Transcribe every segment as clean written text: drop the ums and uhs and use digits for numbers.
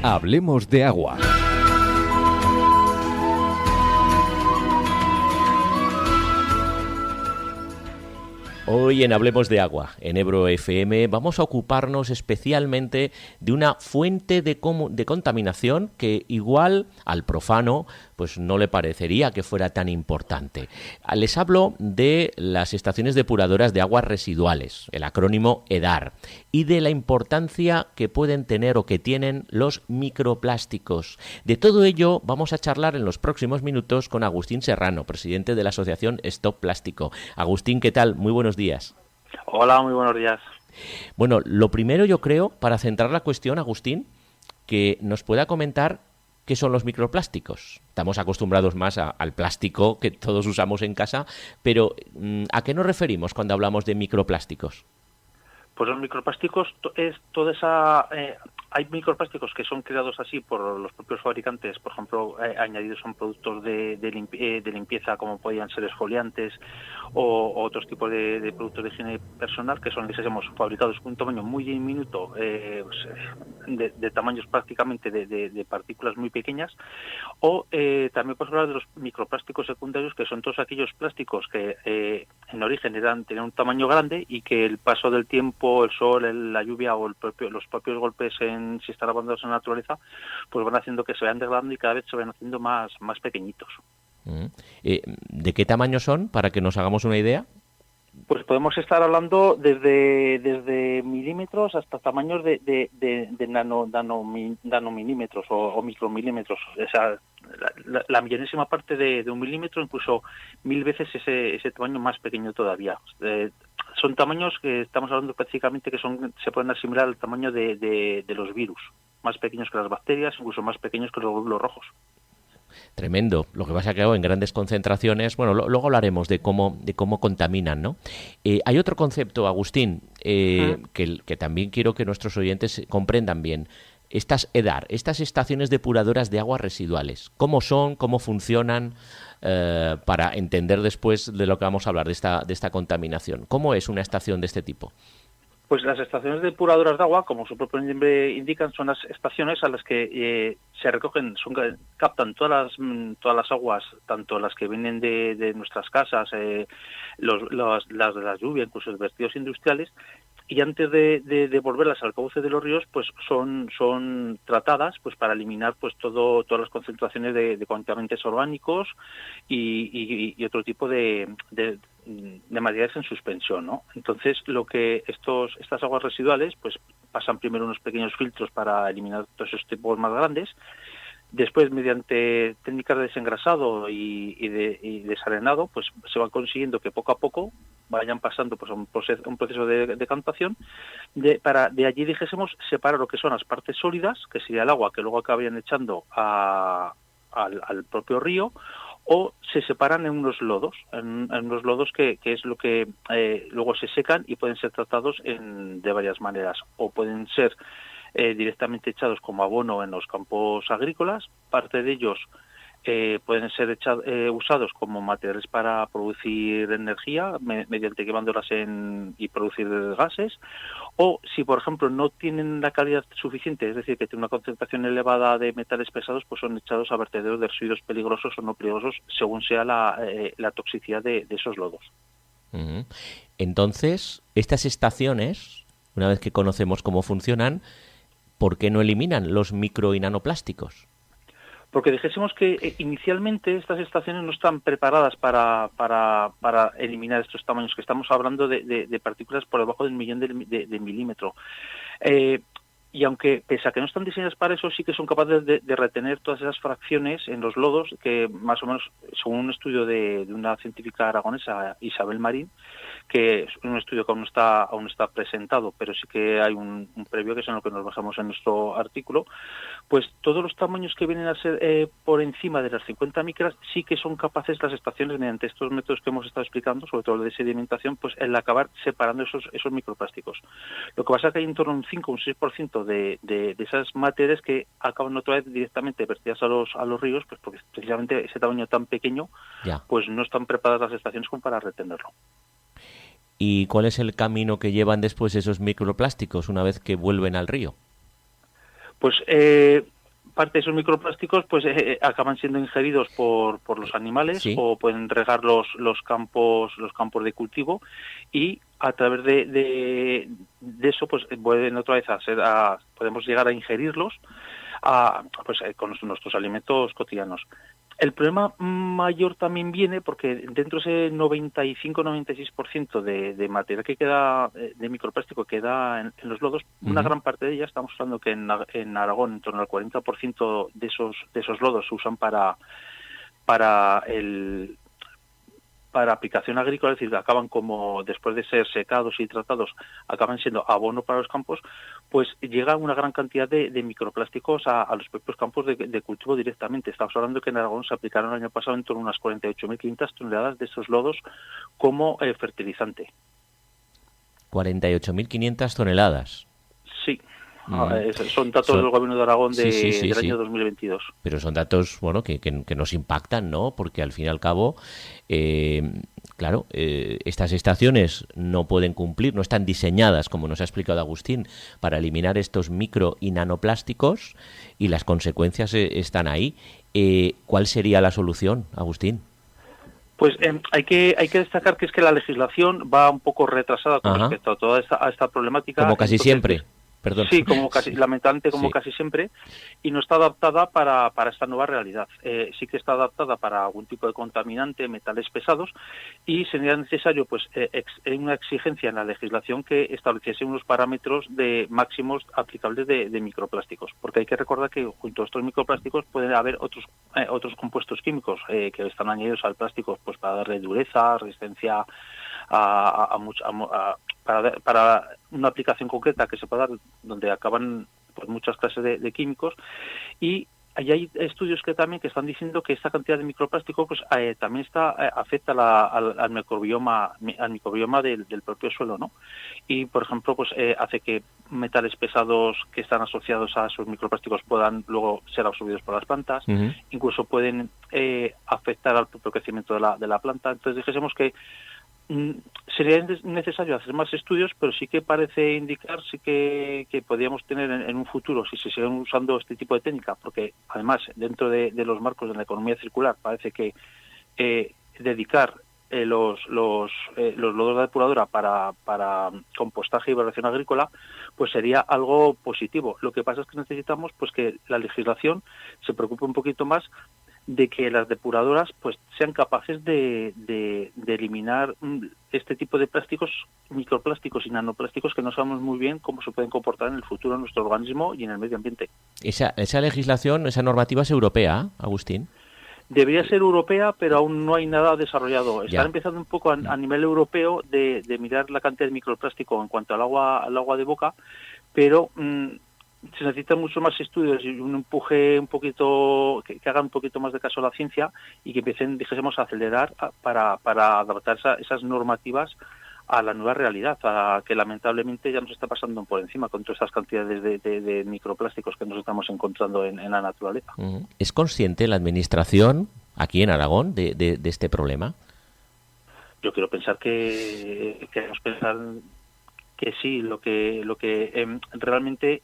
Hablemos de agua. Hoy en Hablemos de Agua, en Ebro FM, vamos a ocuparnos especialmente de una fuente de contaminación que igual al profano pues no le parecería que fuera tan importante. Les hablo de las estaciones depuradoras de aguas residuales, el acrónimo EDAR, y de la importancia que pueden tener o que tienen los microplásticos. De todo ello vamos a charlar en los próximos minutos con Agustín Serrano, presidente de la asociación Stop Plástico. Agustín, ¿qué tal? Muy buenos días. Hola, muy buenos días. Bueno, lo primero yo creo, para centrar la cuestión, Agustín, que nos pueda comentar qué son los microplásticos. Estamos acostumbrados más al plástico que todos usamos en casa, pero ¿a qué nos referimos cuando hablamos de microplásticos? Pues los microplásticos es toda esa... hay microplásticos que son creados así por los propios fabricantes, por ejemplo, añadidos a productos de limpieza como podían ser exfoliantes o otros tipos de productos de higiene personal que son, dijésemos, fabricados con un tamaño muy diminuto, de tamaños prácticamente de partículas muy pequeñas, o también podemos hablar de los microplásticos secundarios, que son todos aquellos plásticos que en origen tenían un tamaño grande y que el paso del tiempo, el sol, la lluvia o los propios golpes si están abandonados en la naturaleza, pues van haciendo que se vayan degradando y cada vez se vayan haciendo más pequeñitos. ¿De qué tamaño son, para que nos hagamos una idea? Pues podemos estar hablando desde milímetros hasta tamaños de nanomilímetros o micromilímetros. O sea, la millonésima parte de un milímetro, incluso 1000 veces ese tamaño más pequeño todavía. Son tamaños que estamos hablando prácticamente que se pueden asimilar al tamaño de los virus, más pequeños que las bacterias, incluso más pequeños que los glóbulos rojos. Tremendo. Lo que pasa es que en grandes concentraciones, bueno, luego hablaremos de cómo contaminan, ¿no? Hay otro concepto, Agustín, que también quiero que nuestros oyentes comprendan bien. Estas EDAR, estas estaciones depuradoras de aguas residuales, ¿cómo son? ¿Cómo funcionan? Para entender después de lo que vamos a hablar de esta contaminación. ¿Cómo es una estación de este tipo? Pues las estaciones depuradoras de agua, como su propio nombre indican, son las estaciones a las que se recogen, captan todas las aguas, tanto las que vienen de nuestras casas, las de la lluvia, incluso los vertidos industriales, y antes de devolverlas al cauce de los ríos, pues son tratadas pues para eliminar pues todas las concentraciones de contaminantes orgánicos y otro tipo de materiales en suspensión, ¿no? Entonces, lo que estas aguas residuales pues pasan primero unos pequeños filtros para eliminar todos esos tipos más grandes. Después, mediante técnicas de desengrasado y desarenado, pues se va consiguiendo que poco a poco vayan pasando pues un proceso de decantación, de allí, dijésemos, separar lo que son las partes sólidas, que sería el agua que luego acabarían echando al propio río, o se separan en unos lodos, que es lo que luego se secan y pueden ser tratados de varias maneras, o pueden ser directamente echados como abono en los campos agrícolas. Parte de ellos pueden ser usados como materiales para producir energía mediante quemándolas y producir gases, o si por ejemplo no tienen la calidad suficiente, es decir, que tienen una concentración elevada de metales pesados, pues son echados a vertederos de residuos peligrosos o no peligrosos según sea la toxicidad de esos lodos. Uh-huh. Entonces, estas estaciones, una vez que conocemos cómo funcionan, ¿por qué no eliminan los micro y nanoplásticos? Porque dijésemos que inicialmente estas estaciones no están preparadas para eliminar estos tamaños, que estamos hablando de partículas por debajo del 1.000.000 de milímetro. Y aunque, pese a que no están diseñadas para eso, sí que son capaces de retener todas esas fracciones en los lodos, que más o menos, según un estudio de una científica aragonesa, Isabel Marín, que es un estudio que aún no está presentado, pero sí que hay un previo que es en lo que nos basamos en nuestro artículo, pues todos los tamaños que vienen a ser por encima de las 50 micras sí que son capaces las estaciones, mediante estos métodos que hemos estado explicando, sobre todo de sedimentación, pues el acabar separando esos microplásticos. Lo que pasa es que hay en torno a un 5 o un 6% de esas materias que acaban otra vez directamente vertidas a los ríos, pues porque precisamente ese tamaño tan pequeño, pues no están preparadas las estaciones como para retenerlo. ¿Y cuál es el camino que llevan después esos microplásticos una vez que vuelven al río? Pues parte de esos microplásticos pues acaban siendo ingeridos por los animales, Sí. o pueden regar los campos de cultivo, y a través de eso pues pueden otra vez podemos llegar a ingerirlos con nuestros alimentos cotidianos. El problema mayor también viene porque dentro de ese 95-96% de material que queda, de microplástico que queda en los lodos, una gran parte de ella, estamos hablando que en Aragón en torno al 40% de esos lodos se usan para aplicación agrícola, es decir, acaban como, después de ser secados y tratados, acaban siendo abono para los campos, pues llega una gran cantidad de microplásticos a los propios campos de cultivo directamente. Estamos hablando que en Aragón se aplicaron el año pasado en torno a unas 48.500 toneladas de esos lodos como fertilizante. 48.500 toneladas. Sí. Son datos del Gobierno de Aragón del año 2022. Pero son datos, bueno, que nos impactan, ¿no? Porque al fin y al cabo, claro, estas estaciones no pueden cumplir, no están diseñadas, como nos ha explicado Agustín, para eliminar estos micro y nanoplásticos, y las consecuencias están ahí. ¿Cuál sería la solución, Agustín? Pues hay que destacar que es que la legislación va un poco retrasada con respecto a toda esta problemática. Como casi siempre. Perdón. Sí, lamentablemente casi siempre, y no está adaptada para esta nueva realidad. Sí que está adaptada para algún tipo de contaminante, metales pesados, y sería necesario pues una exigencia en la legislación que estableciese unos parámetros de máximos aplicables de microplásticos, porque hay que recordar que junto a estos microplásticos pueden haber otros compuestos químicos que están añadidos al plástico pues para darle dureza, resistencia para una aplicación concreta que se pueda dar, donde acaban pues muchas clases de químicos, y hay estudios que están diciendo que esta cantidad de microplástico pues también afecta al microbioma del propio suelo, ¿no? Y por ejemplo pues hace que metales pesados que están asociados a esos microplásticos puedan luego ser absorbidos por las plantas, incluso pueden afectar al propio crecimiento de la planta. Entonces dijésemos que sería necesario hacer más estudios, pero sí que parece indicar que podríamos tener en un futuro, si se siguen usando este tipo de técnica, porque además dentro de los marcos de la economía circular parece que dedicar los lodos de depuradora para compostaje y evaluación agrícola pues sería algo positivo. Lo que pasa es que necesitamos pues que la legislación se preocupe un poquito más de que las depuradoras pues sean capaces de eliminar este tipo de plásticos, microplásticos y nanoplásticos, que no sabemos muy bien cómo se pueden comportar en el futuro en nuestro organismo y en el medio ambiente. Esa legislación, esa normativa es europea, Agustín. Debería ser europea, pero aún no hay nada desarrollado. Están empezando un poco a nivel europeo de mirar la cantidad de microplástico en cuanto al agua de boca, pero se necesitan mucho más estudios y un empuje un poquito, que hagan un poquito más de caso a la ciencia y que empiecen, dijésemos, a acelerar para adaptar esas normativas a la nueva realidad, a que lamentablemente ya nos está pasando por encima con todas estas cantidades de microplásticos que nos estamos encontrando en la naturaleza. ¿Es consciente la Administración, aquí en Aragón, de este problema? Yo quiero pensar que sí, lo que realmente,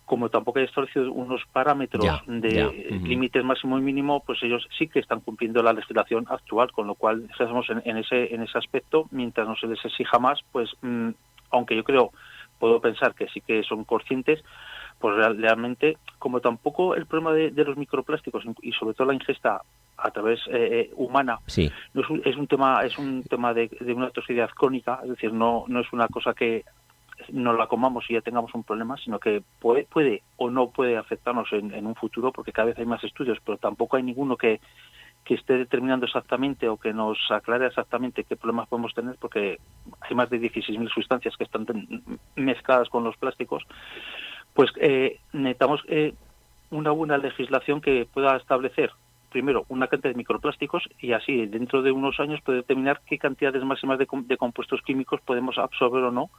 como tampoco hay establecido unos parámetros de límites máximo y mínimo, pues ellos sí que están cumpliendo la legislación actual, con lo cual estamos en ese aspecto. Mientras no se les exija más, pues aunque yo puedo pensar que sí que son conscientes, pues realmente, como tampoco el problema de los microplásticos y sobre todo la ingesta a través humana, no es un tema de una toxicidad crónica, es decir, no es una cosa que no la comamos y ya tengamos un problema, sino que puede o no puede afectarnos en un futuro, porque cada vez hay más estudios, pero tampoco hay ninguno que esté determinando exactamente o que nos aclare exactamente qué problemas podemos tener, porque hay más de 16.000 sustancias que están mezcladas con los plásticos. Pues necesitamos una buena legislación que pueda establecer primero una cantidad de microplásticos y así dentro de unos años poder determinar qué cantidades máximas de compuestos químicos podemos absorber o no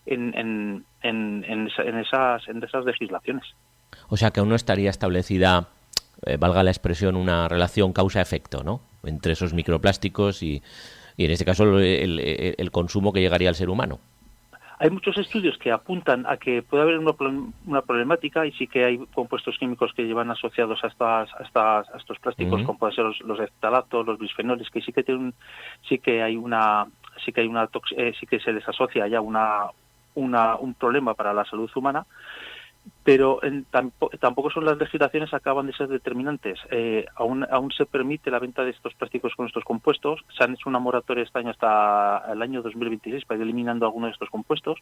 en esas legislaciones. O sea que aún no estaría establecida, valga la expresión, una relación causa-efecto, ¿no?, entre esos microplásticos y en este caso el consumo que llegaría al ser humano. Hay muchos estudios que apuntan a que puede haber una problemática, y sí que hay compuestos químicos que llevan asociados a estos plásticos, como pueden ser los eftalatos, los bisfenoles, que sí que tienen, sí que se les asocia ya un problema para la salud humana. Pero tampoco son las legislaciones acaban de ser determinantes. Aún se permite la venta de estos plásticos con estos compuestos. Se han hecho una moratoria este año hasta el año 2026 para ir eliminando algunos de estos compuestos.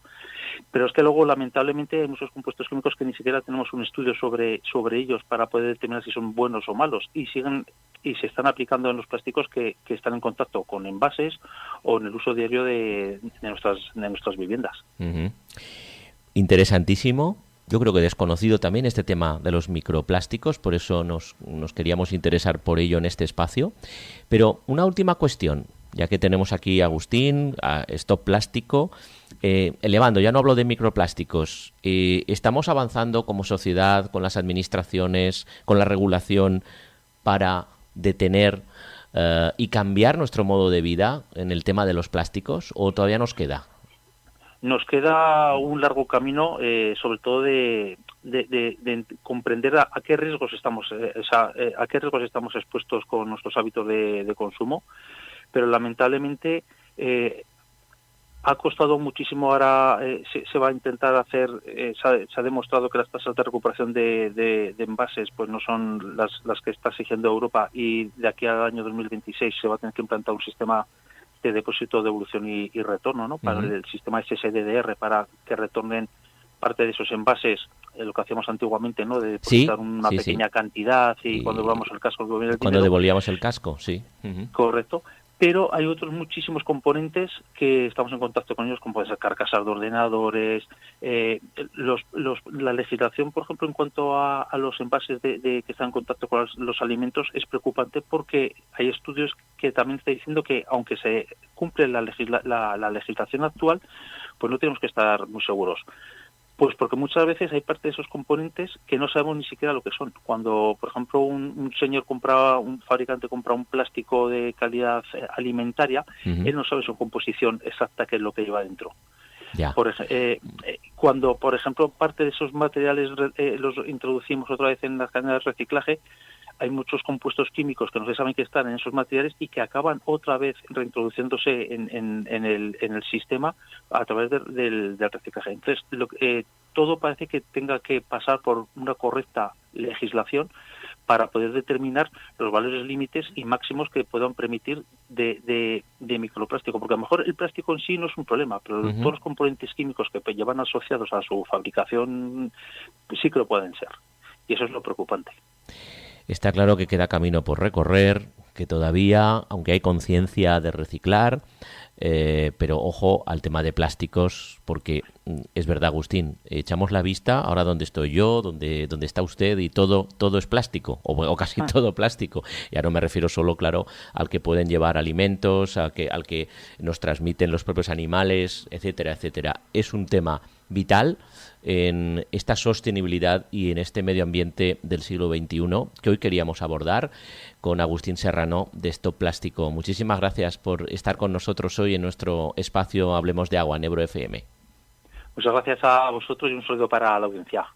Pero es que luego, lamentablemente, hay muchos compuestos químicos que ni siquiera tenemos un estudio sobre ellos para poder determinar si son buenos o malos. Y se están aplicando en los plásticos que están en contacto con envases o en el uso diario de nuestras viviendas. Uh-huh. Interesantísimo. Yo creo que desconocido también este tema de los microplásticos, por eso nos queríamos interesar por ello en este espacio. Pero una última cuestión, ya que tenemos aquí a Agustín, a Stop Plástico, elevando, ya no hablo de microplásticos, ¿estamos avanzando como sociedad, con las administraciones, con la regulación para detener y cambiar nuestro modo de vida en el tema de los plásticos, o todavía nos queda? Nos queda un largo camino, sobre todo de comprender a qué riesgos estamos expuestos con nuestros hábitos de consumo, pero lamentablemente ha costado muchísimo. Ahora se va a intentar hacer, se ha demostrado que las tasas de recuperación de envases pues no son las que está exigiendo Europa, y de aquí al año 2026 se va a tener que implantar un sistema de depósito, devolución y retorno, ¿no? Para el sistema SSDR, para que retornen parte de esos envases, lo que hacíamos antiguamente, ¿no? De depositar una pequeña cantidad y cuando devolvamos el casco devolver el dinero. Devolvíamos el casco, sí. Uh-huh. Correcto. Pero hay otros muchísimos componentes que estamos en contacto con ellos, como pueden ser carcasas de ordenadores, la legislación, por ejemplo, en cuanto a los envases que están en contacto con los alimentos es preocupante, porque hay estudios que también están diciendo que aunque se cumple la legislación actual, pues no tenemos que estar muy seguros. Pues porque muchas veces hay parte de esos componentes que no sabemos ni siquiera lo que son. Cuando, por ejemplo, un fabricante compra un plástico de calidad alimentaria, él no sabe su composición exacta, qué es lo que lleva dentro. Ya. Cuando, por ejemplo, parte de esos materiales los introducimos otra vez en las cadenas de reciclaje, hay muchos compuestos químicos que no se saben que están en esos materiales y que acaban otra vez reintroduciéndose en el sistema a través del reciclaje. Entonces, todo parece que tenga que pasar por una correcta legislación para poder determinar los valores límites y máximos que puedan permitir de microplástico, porque a lo mejor el plástico en sí no es un problema, pero todos los componentes químicos que llevan asociados a su fabricación sí que lo pueden ser, y eso es lo preocupante. Está claro que queda camino por recorrer, que todavía, aunque hay conciencia de reciclar, pero ojo al tema de plásticos, porque es verdad, Agustín, echamos la vista ahora donde estoy yo, donde está usted, y todo es plástico, o casi todo plástico. Ya no me refiero solo, claro, al que pueden llevar alimentos, al que nos transmiten los propios animales, etcétera, etcétera. Es un tema vital en esta sostenibilidad y en este medio ambiente del siglo XXI que hoy queríamos abordar con Agustín Serrano de Stop Plástico. Muchísimas gracias por estar con nosotros hoy en nuestro espacio Hablemos de Agua en Ebro FM. Muchas gracias a vosotros y un saludo para la audiencia.